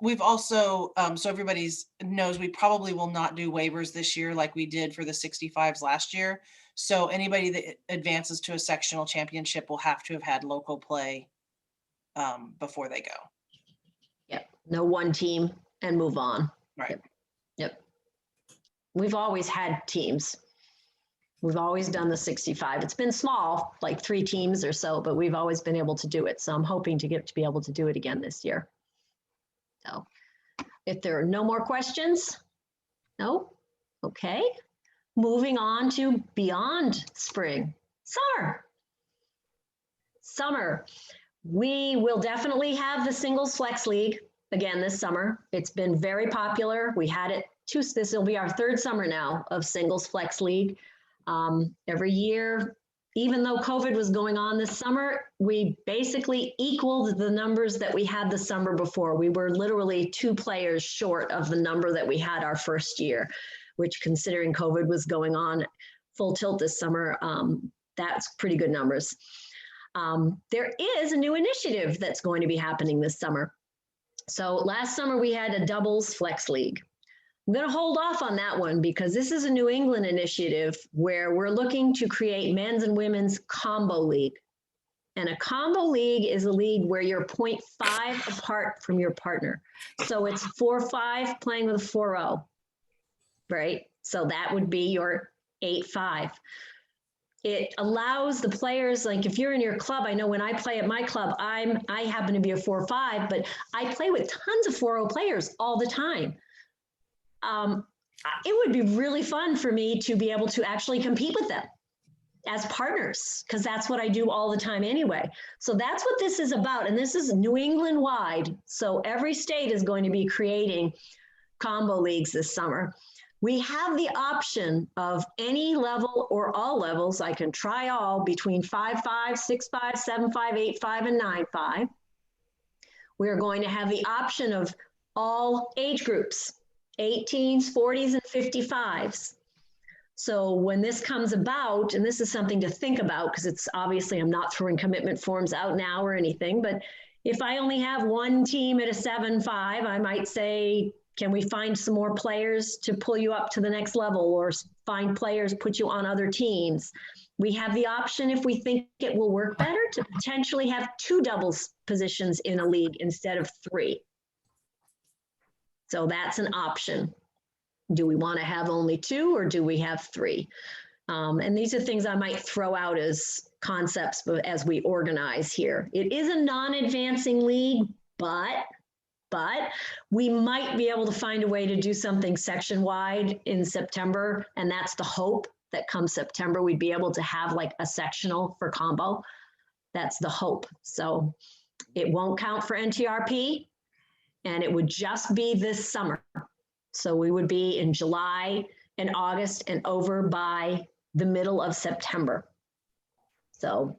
We've also, so everybody knows, we probably will not do waivers this year like we did for the 65s last year. So anybody that advances to a sectional championship will have to have had local play before they go. Yep. No one team and move on. Right. Yep. We've always had teams. We've always done the 65. It's been small, like 3 teams or so, but we've always been able to do it. So I'm hoping to be able to do it again this year. So if there are no more questions, no? Okay. Moving on to beyond spring. Summer. We will definitely have the singles flex league again this summer. It's been very popular. We had it this will be our 3rd summer now of singles flex league. Every year, even though COVID was going on this summer, we basically equaled the numbers that we had the summer before. We were literally 2 players short of the number that we had our first year, which, considering COVID was going on full tilt this summer, that's pretty good numbers. There is a new initiative that's going to be happening this summer. So last summer we had a doubles flex league. I'm going to hold off on that one because this is a New England initiative where we're looking to create men's and women's combo league. And a combo league is a league where you're 0.5 apart from your partner. So it's 4-5 playing with a 4-0, right? So that would be your 8-5. It allows the players, like if you're in your club, I know when I play at my club, I happen to be a 4-5, but I play with tons of 4-0 players all the time. It would be really fun for me to be able to actually compete with them as partners, because that's what I do all the time anyway. So that's what this is about. And this is New England wide. So every state is going to be creating combo leagues this summer. We have the option of any level or all levels. I can try all between 5-5, 6-5, 7-5, 8-5, and 9-5. We're going to have the option of all age groups, 18s, 40s, and 55s. So when this comes about, and this is something to think about because it's obviously I'm not throwing commitment forms out now or anything, but if I only have one team at a 7-5, I might say, can we find some more players to pull you up to the next level or find players, put you on other teams? We have the option, if we think it will work better, to potentially have 2 doubles positions in a league instead of 3. So that's an option. Do we want to have only 2 or do we have 3? And these are things I might throw out as concepts as we organize here. It is a non-advancing league, but we might be able to find a way to do something section-wide in September, and that's the hope that come September, we'd be able to have like a sectional for combo. That's the hope. So it won't count for NTRP, and it would just be this summer. So we would be in July and August and over by the middle of September. So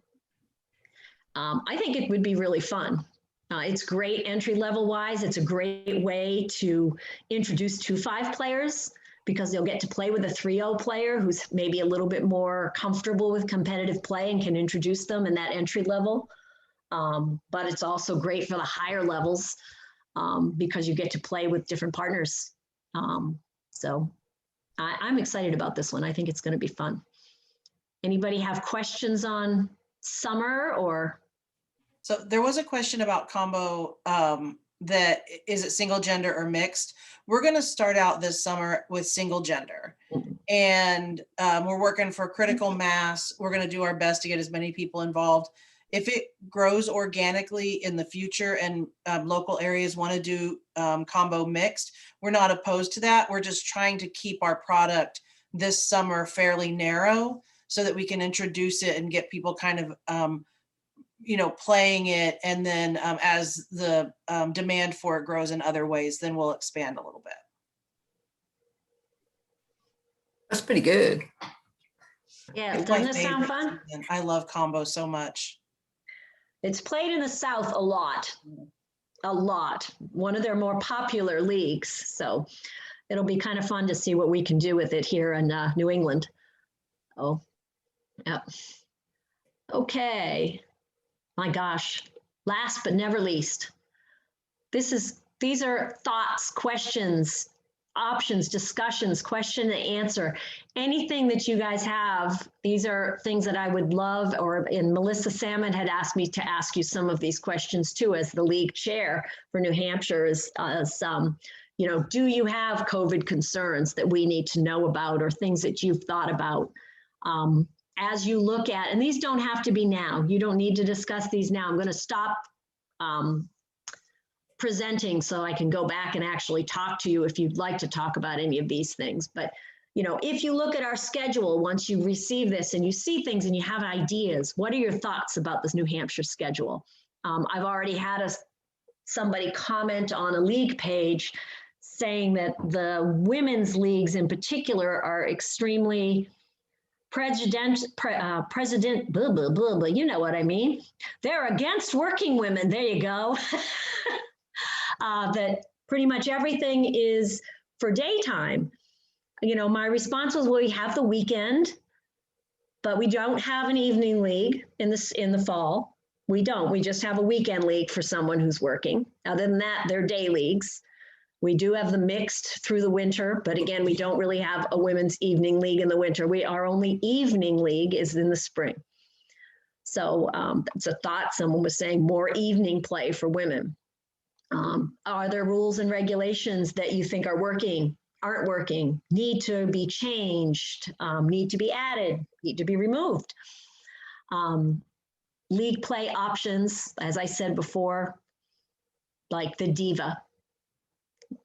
I think it would be really fun. It's great entry level wise. It's a great way to introduce 2-5 players because they'll get to play with a 3-0 player who's maybe a little bit more comfortable with competitive play and can introduce them in that entry level. But it's also great for the higher levels because you get to play with different partners. So I'm excited about this one. I think it's going to be fun. Anybody have questions on summer or? So there was a question about combo, that is it single gender or mixed? We're going to start out this summer with single gender. And we're working for critical mass. We're going to do our best to get as many people involved. If it grows organically in the future and local areas want to do combo mixed, we're not opposed to that. We're just trying to keep our product this summer fairly narrow so that we can introduce it and get people kind of, playing it. And then as the demand for it grows in other ways, then we'll expand a little bit. That's pretty good. Yeah, It's my doesn't this sound favorite fun? season. I love combo so much. It's played in the South a lot, one of their more popular leagues. So it'll be kind of fun to see what we can do with it here in New England. Oh, yeah. Okay. My gosh. Last but never least, these are thoughts, questions, options, discussions, question and answer. Anything that you guys have, these are things that I would love, and Melissa Salmon had asked me to ask you some of these questions too, as the league chair for New Hampshire, do you have COVID concerns that we need to know about or things that you've thought about? As you look at, and these don't have to be now, you don't need to discuss these now. I'm going to stop presenting so I can go back and actually talk to you if you'd like to talk about any of these things. But, if you look at our schedule, once you receive this and you see things and you have ideas, what are your thoughts about this New Hampshire schedule? I've already had somebody comment on a league page saying that the women's leagues in particular are extremely president, blah, blah, blah, blah, you know what I mean? They're against working women. There you go. That pretty much everything is for daytime. My response was, well, we have the weekend, but we don't have an evening league in the fall. We don't. We just have a weekend league for someone who's working. Other than that, they're day leagues. We do have the mixed through the winter, but again, we don't really have a women's evening league in the winter. Our only evening league is in the spring. So that's a thought. Someone was saying more evening play for women. Are there rules and regulations that you think are working, aren't working, need to be changed, need to be added, need to be removed? League play options, as I said before, like the Diva,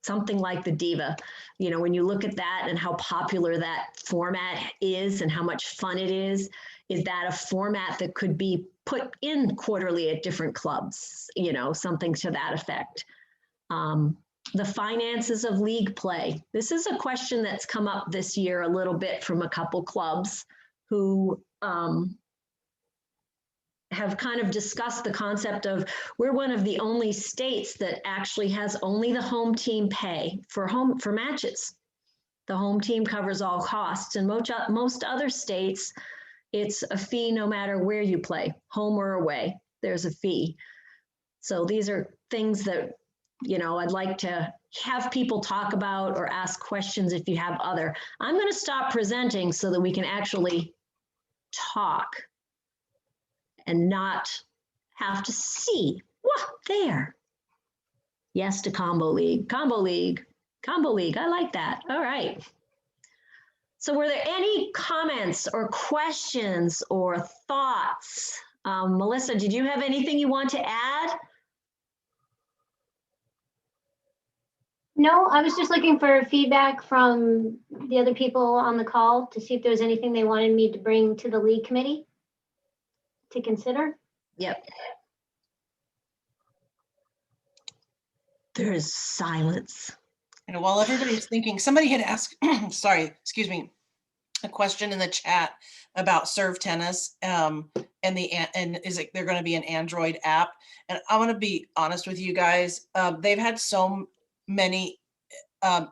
something like the Diva. When you look at that and how popular that format is and how much fun it is that a format that could be put in quarterly at different clubs, something to that effect? The finances of league play. This is a question that's come up this year a little bit from a couple clubs who have kind of discussed the concept of, we're one of the only states that actually has only the home team pay for matches. The home team covers all costs, and most other states, it's a fee no matter where you play, home or away, there's a fee. So these are things that, I'd like to have people talk about or ask questions if you have other. I'm going to stop presenting so that we can actually talk and not have to see. What there? Yes to combo league, combo league, combo league. I like that. All right. So were there any comments or questions or thoughts? Melissa, did you have anything you want to add? No, I was just looking for feedback from the other people on the call to see if there was anything they wanted me to bring to the league committee to consider. Yep. There is silence. You know, while everybody's thinking, somebody had asked, sorry, excuse me, a question in the chat about Serve Tennis, and is it they're going to be an Android app? And I want to be honest with you guys. They've had so many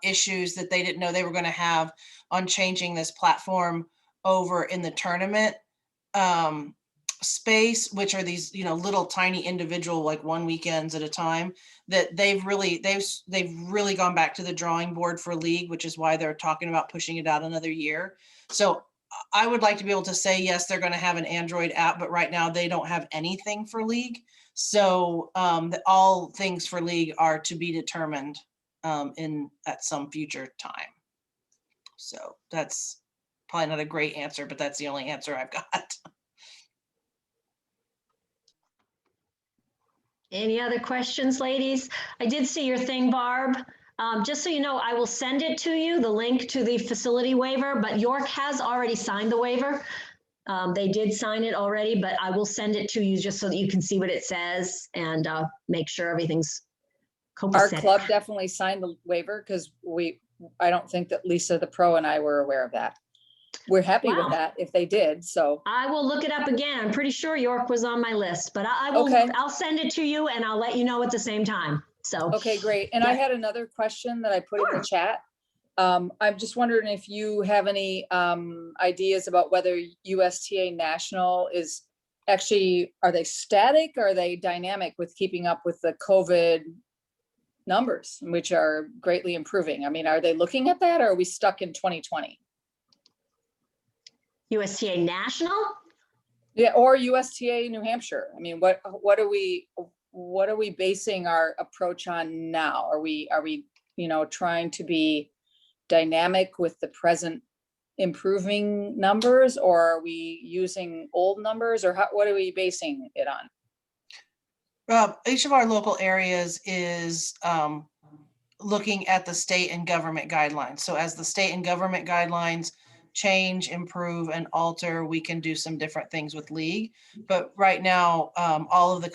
issues that they didn't know they were going to have on changing this platform over in the tournament space, which are these, you know, little tiny individual, like 1 weekends at a time, that they've really gone back to the drawing board for league, which is why they're talking about pushing it out another year. So I would like to be able to say, yes, they're going to have an Android app, but right now they don't have anything for league. So all things for league are to be determined at some future time. So that's probably not a great answer, but that's the only answer I've got. Any other questions, ladies? I did see your thing, Barb. Just so you know, I will send it to you, the link to the facility waiver, but York has already signed the waiver. They did sign it already, but I will send it to you just so that you can see what it says and make sure everything's copacetic. Our club definitely signed the waiver because I don't think that Lisa, the pro, and I were aware of that. We're happy Wow. with that if they did, so. I will look it up again. I'm pretty sure York was on my list, but I will, Okay. I'll send it to you and I'll let you know at the same time. So. Okay, great. And I had another question that I put in the chat. I'm just wondering if you have any ideas about whether USTA National is actually, are they static or are they dynamic with keeping up with the COVID numbers, which are greatly improving? I mean, are they looking at that or are we stuck in 2020? USTA National? Yeah, or USTA New Hampshire. I mean, what are we basing our approach on now? Are we, you know, trying to be dynamic with the present improving numbers, or are we using old numbers, or what are we basing it on? Each of our local areas is looking at the state and government guidelines. So as the state and government guidelines change, improve, and alter, we can do some different things with league. But right now, all of the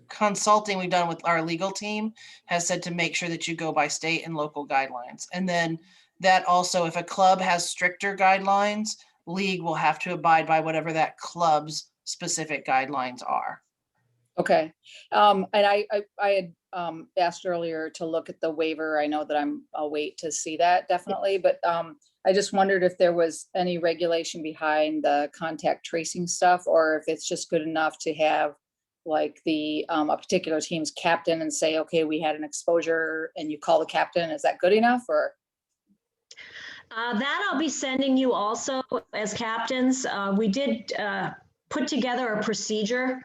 consulting we've done with our legal team has said to make sure that you go by state and local guidelines. And then that also, if a club has stricter guidelines, league will have to abide by whatever that club's specific guidelines are. Okay. And I had asked earlier to look at the waiver. I know that I'll wait to see that definitely, but I just wondered if there was any regulation behind the contact tracing stuff, or if it's just good enough to have like the a particular team's captain and say, okay, we had an exposure and you call the captain. Is that good enough? Or that I'll be sending you also as captains. We did put together a procedure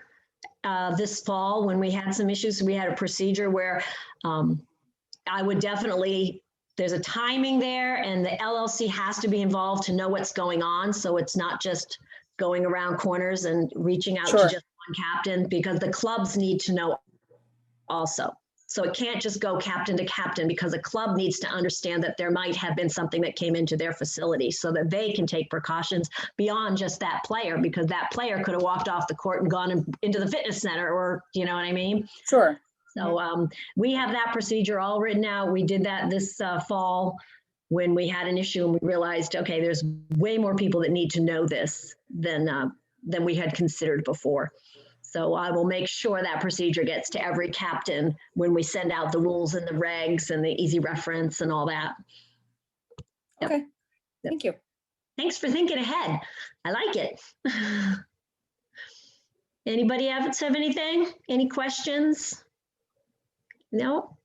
this fall when we had some issues. We had a procedure where I would definitely, there's a timing there and the LLC has to be involved to know what's going on. So it's not just going around corners and reaching out to just one captain, because the clubs need to know also. So it can't just go captain to captain, because a club needs to understand that there might have been something that came into their facility so that they can take precautions beyond just that player, because that player could have walked off the court and gone into the fitness center, or, you know what I mean? Sure. So we have that procedure all written out. We did that this fall when we had an issue and we realized, okay, there's way more people that need to know this than we had considered before. So I will make sure that procedure gets to every captain when we send out the rules and the regs and the easy reference and all that. Okay, Yep. thank you. Thanks for thinking ahead. I like it. Anybody else have anything? Any questions? No?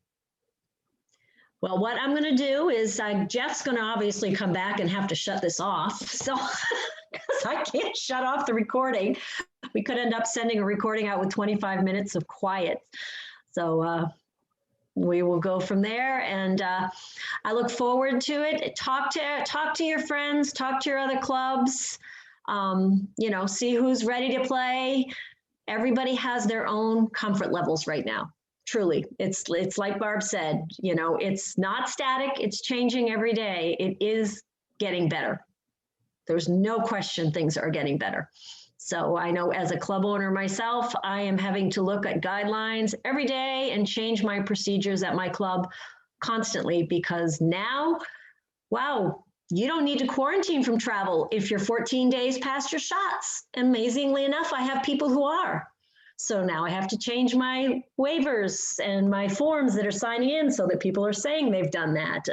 Well, what I'm going to do is Jeff's going to obviously come back and have to shut this off. So because I can't shut off the recording. We could end up sending a recording out with 25 minutes of quiet. So we will go from there. And I look forward to it. Talk to your friends, talk to your other clubs, you know, see who's ready to play. Everybody has their own comfort levels right now. Truly, it's like Barb said, you know, it's not static, it's changing every day. It is getting better. There's no question things are getting better. So I know as a club owner myself, I am having to look at guidelines every day and change my procedures at my club constantly because now, wow, you don't need to quarantine from travel if you're 14 days past your shots. Amazingly enough, I have people who are. So now I have to change my waivers and my forms that are signing in so that people are saying they've done that.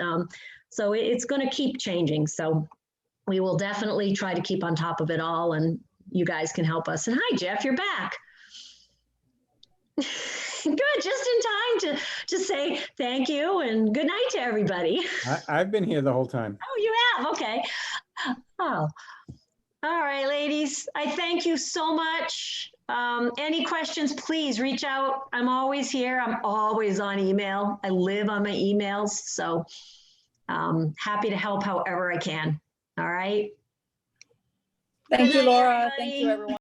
So it's going to keep changing. So we will definitely try to keep on top of it all, and you guys can help us. And hi, Jeff, you're back. Good, just in time to say thank you and good night to everybody. I've been here the whole time. Oh, you have? Okay. Oh, all right, ladies. I thank you so much. Any questions, please reach out. I'm always here. I'm always on email. I live on my emails. So happy to help however I can. All right. Thank you, Good night, Laura. Thank you, everybody. everyone.